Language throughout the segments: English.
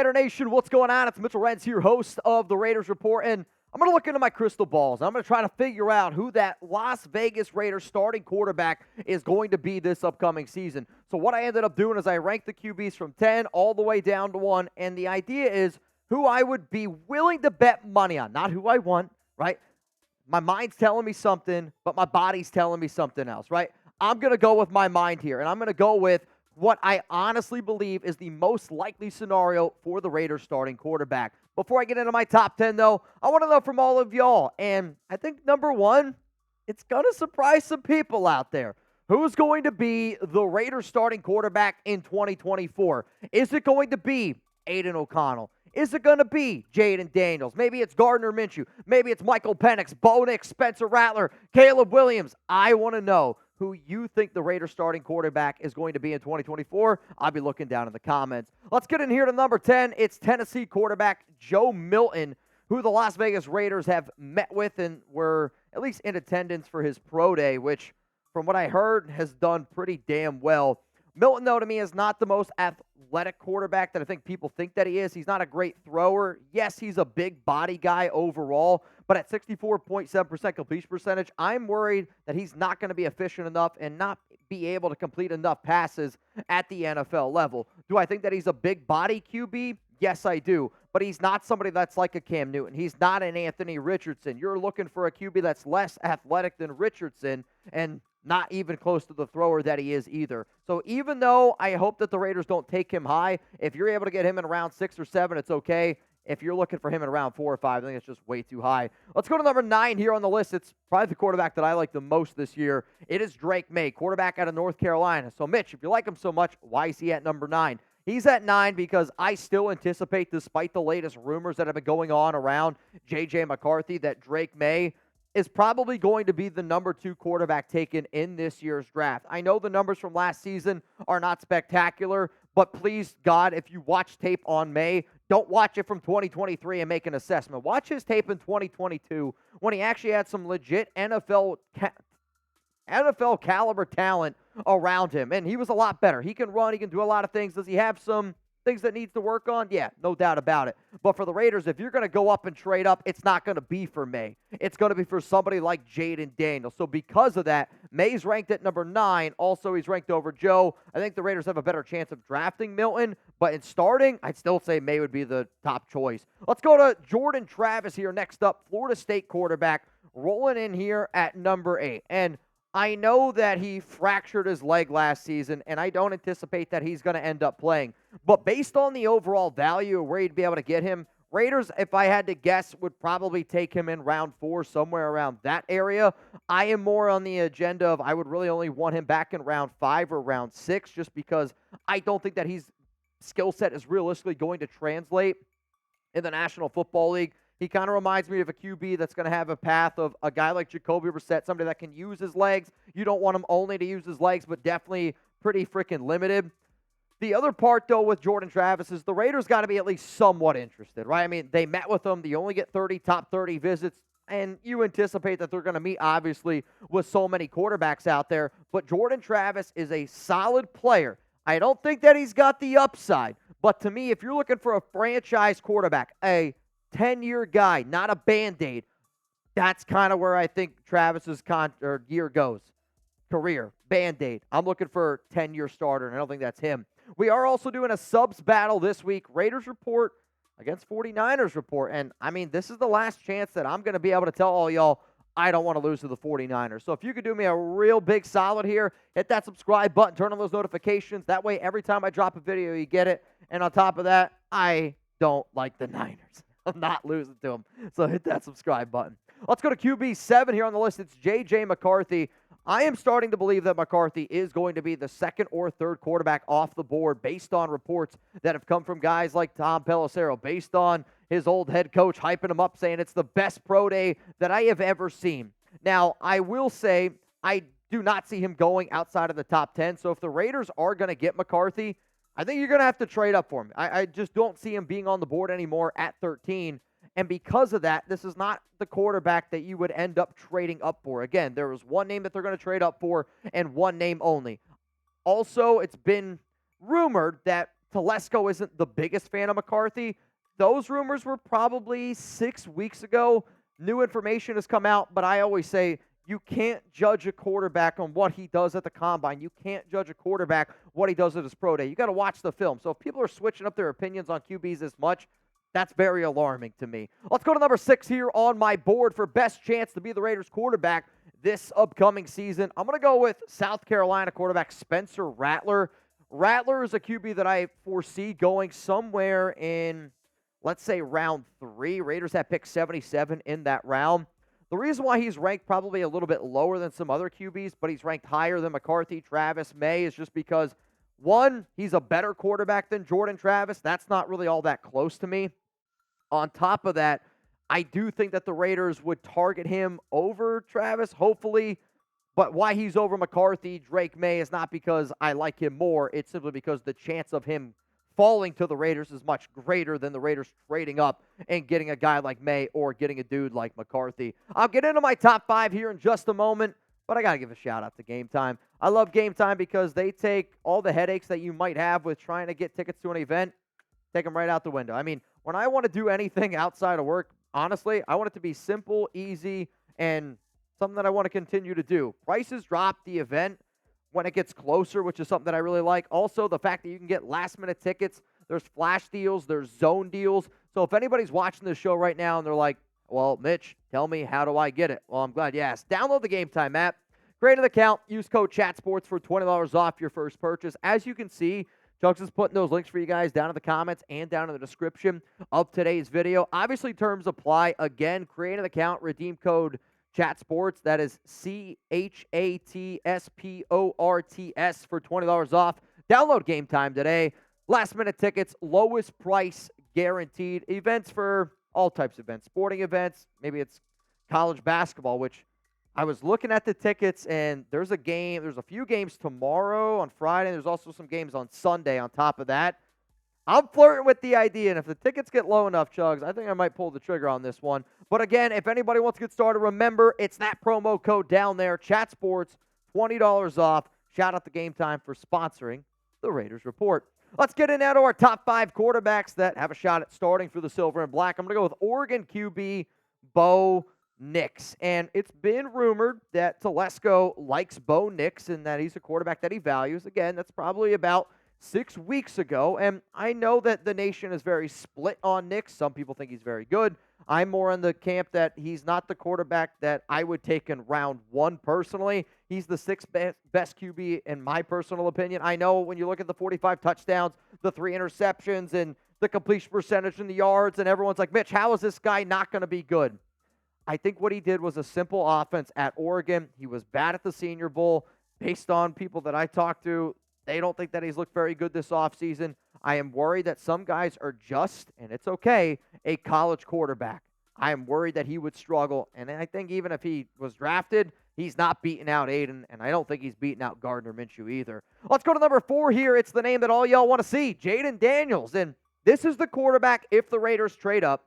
Raider Nation, what's going on? It's Mitchell Renz here, host of the Raiders Report, and I'm going to look into my crystal balls. I'm going to try to figure out who that Las Vegas Raiders starting quarterback is going to be this upcoming season. So what I ended up doing is I ranked the QBs from 10 all the way down to 1, and the idea is who I would be willing to bet money on, not who I want, right? My mind's telling me something, but my body's telling me something else, right? I'm going to go with my mind here, and I'm going to go with what I honestly believe is the most likely scenario for the Raiders starting quarterback. Before I get into my top 10, though, I want to know from all of y'all, and I think number one, it's going to surprise some people out there. Who's going to be the Raiders starting quarterback in 2024? Is it going to be Aidan O'Connell? Is it going to be Jayden Daniels? Maybe it's Gardner Minshew. Maybe it's Michael Penix, Bo Nix, Spencer Rattler, Caleb Williams. I want to know who you think the Raiders starting quarterback is going to be in 2024. I'll be looking down in the comments. Let's get in here to number 10. It's Tennessee quarterback Joe Milton, who the Las Vegas Raiders have met with and were at least in attendance for his pro day, which from what I heard has done pretty damn well. Milton, though, to me is not the most athletic quarterback that I think people think that he is. He's not a great thrower. Yes, he's a big body guy overall, but at 64.7% completion percentage, I'm worried that he's not going to be efficient enough and not be able to complete enough passes at the NFL level. Do I think that he's a big body QB? Yes, I do, but he's not somebody that's like a Cam Newton. He's not an Anthony Richardson. You're looking for a QB that's less athletic than Richardson, and not even close to the thrower that he is either. So even though I hope that the Raiders don't take him high, if you're able to get him in round 6 or 7, it's okay. If you're looking for him in round 4 or 5, I think it's just way too high. Let's go to number 9 here on the list. It's probably the quarterback that I like the most this year. It is Drake Maye, quarterback out of North Carolina. So, Mitch, if you like him so much, why is he at number 9? He's at 9 because I still anticipate, despite the latest rumors that have been going on around J.J. McCarthy, that Drake Maye is probably going to be the number 2 quarterback taken in this year's draft. I know the numbers from last season are not spectacular, but please, God, if you watch tape on Maye, don't watch it from 2023 and make an assessment. Watch his tape in 2022 when he actually had some legit NFL caliber talent around him, and he was a lot better. He can run, he can do a lot of things. Does he have some things that needs to work on? Yeah, no doubt about it. But for the Raiders, if you're going to go up and trade up, it's not going to be for Maye. It's going to be for somebody like Jayden Daniels. So because of that, Maye's ranked at number 9. Also, he's ranked over Joe. I think the Raiders have a better chance of drafting Milton, but in starting, I'd still say Maye would be the top choice. Let's go to Jordan Travis here next up, Florida State quarterback, rolling in here at number 8. And I know that he fractured his leg last season, and I don't anticipate that he's going to end up playing. But based on the overall value of where you'd be able to get him, Raiders, if I had to guess, would probably take him in round 4, somewhere around that area. I am more on the agenda of I would really only want him back in round 5 or round 6, just because I don't think that his skill set is realistically going to translate in the National Football League. He kind of reminds me of a QB that's going to have a path of a guy like Jacoby Brissett, somebody that can use his legs. You don't want him only to use his legs, but definitely pretty freaking limited. The other part, though, with Jordan Travis is the Raiders got to be at least somewhat interested, right? I mean, they met with him. They only get top 30 visits, and you anticipate that they're going to meet, obviously, with so many quarterbacks out there. But Jordan Travis is a solid player. I don't think that he's got the upside, but to me, if you're looking for a franchise quarterback, a 10-year guy, not a Band-Aid, that's kind of where I think Travis's year goes. Career, Band-Aid. I'm looking for a 10-year starter, and I don't think that's him. We are also doing a subs battle this week. Raiders report against 49ers report. And, I mean, this is the last chance that I'm going to be able to tell all y'all I don't want to lose to the 49ers. So if you could do me a real big solid here, hit that subscribe button, turn on those notifications. That way, every time I drop a video, you get it. And on top of that, I don't like the Niners. I'm not losing to them. So hit that subscribe button. Let's go to QB 7 here on the list. It's J.J. McCarthy. I am starting to believe that McCarthy is going to be the second or third quarterback off the board based on reports that have come from guys like Tom Pelissero, based on his old head coach hyping him up, saying it's the best pro day that I have ever seen. Now, I will say I do not see him going outside of the top 10. So if the Raiders are going to get McCarthy, I think you're going to have to trade up for him. I just don't see him being on the board anymore at 13. And because of that, this is not the quarterback that you would end up trading up for. Again, there was one name that they're going to trade up for and one name only. Also, it's been rumored that Telesco isn't the biggest fan of McCarthy. Those rumors were probably 6 weeks ago. New information has come out, but I always say you can't judge a quarterback on what he does at the combine. You can't judge a quarterback what he does at his pro day. You got to watch the film. So if people are switching up their opinions on QBs this much, that's very alarming to me. Let's go to number 6 here on my board for best chance to be the Raiders quarterback this upcoming season. I'm going to go with South Carolina quarterback Spencer Rattler. Rattler is a QB that I foresee going somewhere in, let's say, round 3. Raiders have picked 77 in that round. The reason why he's ranked probably a little bit lower than some other QBs, but he's ranked higher than McCarthy, Travis, Maye, is just because, one, he's a better quarterback than Jordan Travis. That's not really all that close to me. On top of that, I do think that the Raiders would target him over Travis, hopefully. But why he's over McCarthy, Drake, Maye is not because I like him more. It's simply because the chance of him falling to the Raiders is much greater than the Raiders trading up and getting a guy like Maye or getting a dude like McCarthy. I'll get into my top 5 here in just a moment, but I got to give a shout out to GameTime. I love GameTime because they take all the headaches that you might have with trying to get tickets to an event, take them right out the window. I mean, when I want to do anything outside of work, honestly, I want it to be simple, easy, and something that I want to continue to do. Prices drop the event when it gets closer, which is something that I really like. Also, the fact that you can get last-minute tickets. There's flash deals. There's zone deals. So if anybody's watching this show right now and they're like, well, Mitch, tell me, how do I get it? Well, I'm glad you asked. Download the GameTime app. Create an account. Use code ChatSports for $20 off your first purchase. As you can see, Chugs is putting those links for you guys down in the comments and down in the description of today's video. Obviously, terms apply. Again, create an account. Redeem code ChatSports. That is CHATSPORTS for $20 off. Download GameTime today. Last-minute tickets, lowest price guaranteed. Events for all types of events. Sporting events. Maybe it's college basketball, which I was looking at the tickets, and there's a game. There's a few games tomorrow on Friday. There's also some games on Sunday on top of that. I'm flirting with the idea, and if the tickets get low enough, Chugs, I think I might pull the trigger on this one. But again, if anybody wants to get started, remember, it's that promo code down there, ChatSports, $20 off. Shout out to GameTime for sponsoring the Raiders Report. Let's get in now to our top 5 quarterbacks that have a shot at starting for the Silver and Black. I'm going to go with Oregon QB Bo Nix. And it's been rumored that Telesco likes Bo Nix and that he's a quarterback that he values. Again, that's probably about 6 weeks ago, and I know that the nation is very split on Nix. Some people think he's very good. I'm more in the camp that he's not the quarterback that I would take in round 1 personally. He's the 6th best QB in my personal opinion. I know when you look at the 45 touchdowns, the 3 interceptions, and the completion percentage and the yards, and everyone's like, Mitch, how is this guy not going to be good? I think what he did was a simple offense at Oregon. He was bad at the Senior Bowl. Based on people that I talked to, they don't think that he's looked very good this offseason. I am worried that some guys are just, and it's okay, a college quarterback. I am worried that he would struggle, and I think even if he was drafted, he's not beating out Aidan, and I don't think he's beating out Gardner Minshew either. Let's go to number 4 here. It's the name that all y'all want to see, Jayden Daniels, and this is the quarterback, if the Raiders trade up,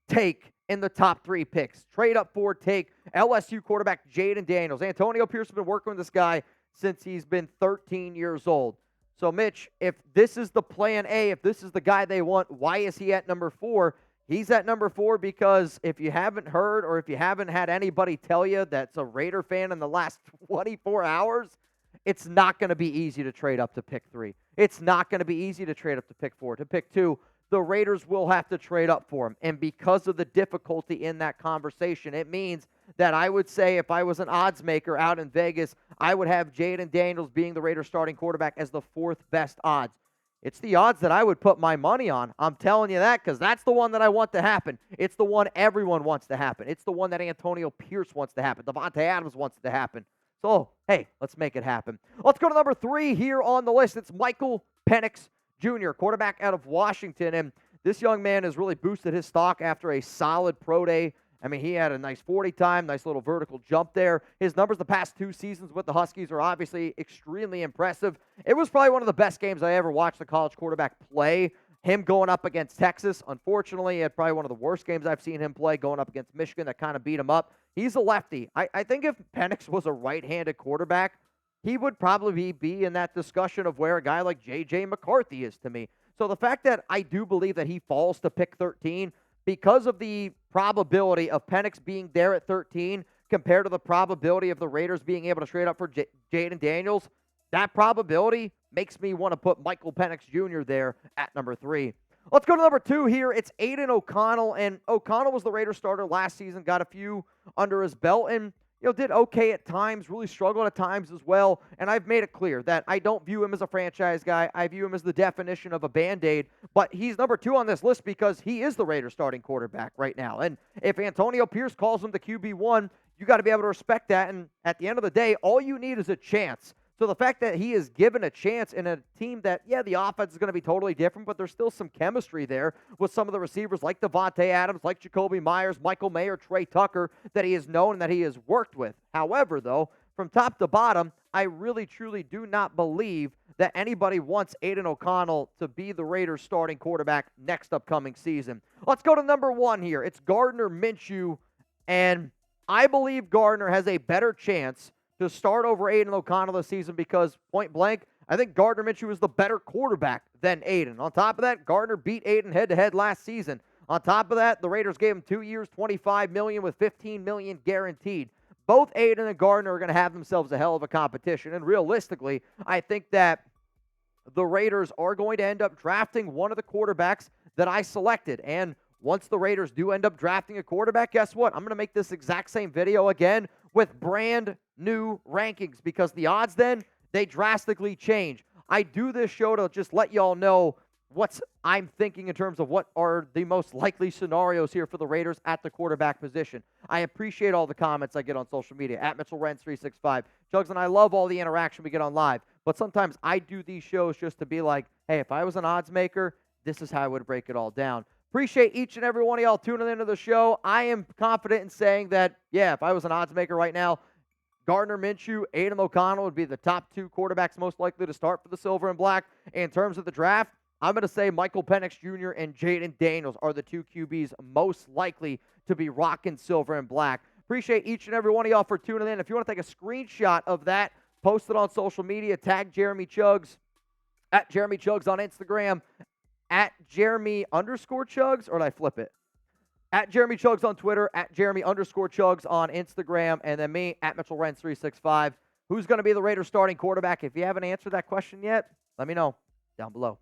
take in the top 3 picks. Trade up for, take LSU quarterback Jayden Daniels. Antonio Pierce has been working with this guy since he's been 13 years old. So, Mitch, if this is the plan A, if this is the guy they want, why is he at number 4? He's at number 4 because if you haven't heard or if you haven't had anybody tell you that's a Raider fan in the last 24 hours, it's not going to be easy to trade up to pick 3. It's not going to be easy to trade up to pick 4. To pick 2, the Raiders will have to trade up for him. And because of the difficulty in that conversation, it means that I would say if I was an odds maker out in Vegas, I would have Jayden Daniels being the Raiders starting quarterback as the 4th best odds. It's the odds that I would put my money on. I'm telling you that because that's the one that I want to happen. It's the one everyone wants to happen. It's the one that Antonio Pierce wants to happen. Devontae Adams wants to happen. So, hey, let's make it happen. Let's go to number 3 here on the list. It's Michael Penix Jr., quarterback out of Washington. And this young man has really boosted his stock after a solid pro day. I mean, he had a nice 40 time, nice little vertical jump there. His numbers the past 2 seasons with the Huskies are obviously extremely impressive. It was probably one of the best games I ever watched a college quarterback play. Him going up against Texas. Unfortunately, he had probably one of the worst games I've seen him play, going up against Michigan that kind of beat him up. He's a lefty. I think if Penix was a right-handed quarterback, he would probably be in that discussion of where a guy like J.J. McCarthy is to me. So the fact that I do believe that he falls to pick 13 because of the probability of Penix being there at 13 compared to the probability of the Raiders being able to trade up for Jayden Daniels, that probability makes me want to put Michael Penix Jr. there at number 3. Let's go to number 2 here. It's Aidan O'Connell, and O'Connell was the Raiders starter last season, got a few under his belt, and did okay at times, really struggled at times as well. And I've made it clear that I don't view him as a franchise guy. I view him as the definition of a Band-Aid. But he's number 2 on this list because he is the Raiders starting quarterback right now. And if Antonio Pierce calls him the QB1, you got to be able to respect that. And at the end of the day, all you need is a chance. So the fact that he is given a chance in a team that, yeah, the offense is going to be totally different, but there's still some chemistry there with some of the receivers like Devontae Adams, like Jacoby Myers, Michael Maye, or Trey Tucker that he has known and that he has worked with. However, though, from top to bottom, I really, truly do not believe that anybody wants Aidan O'Connell to be the Raiders starting quarterback next upcoming season. Let's go to number 1 here. It's Gardner Minshew, and I believe Gardner has a better chance to start over Aidan O'Connell this season because, point blank, I think Gardner Minshew is the better quarterback than Aidan. On top of that, Gardner beat Aidan head-to-head last season. On top of that, the Raiders gave him 2 years, $25 million with $15 million guaranteed. Both Aidan and Gardner are going to have themselves a hell of a competition, and realistically, I think that the Raiders are going to end up drafting one of the quarterbacks that I selected, and once the Raiders do end up drafting a quarterback, guess what? I'm going to make this exact same video again with brand new rankings because the odds then, they drastically change. I do this show to just let y'all know what I'm thinking in terms of what are the most likely scenarios here for the Raiders at the quarterback position. I appreciate all the comments I get on social media, at Mitchell Renz 365. Jugs and I love all the interaction we get on live, but sometimes I do these shows just to be like, hey, if I was an odds maker, this is how I would break it all down. Appreciate each and every one of y'all tuning into the show. I am confident in saying that, yeah, if I was an odds maker right now, Gardner Minshew, Aidan O'Connell would be the top 2 quarterbacks most likely to start for the Silver and Black. In terms of the draft, I'm going to say Michael Penix Jr. and Jayden Daniels are the 2 QBs most likely to be rocking Silver and Black. Appreciate each and every one of y'all for tuning in. If you want to take a screenshot of that, post it on social media, tag Jeremy Chugs, at Jeremy Chugs on Instagram, at Jeremy_Chugs, or did I flip it? At Jeremy Chugs on Twitter, at Jeremy_Chugs on Instagram, and then me, at Mitchell Renz 365. Who's going to be the Raiders starting quarterback? If you haven't answered that question yet, let me know down below.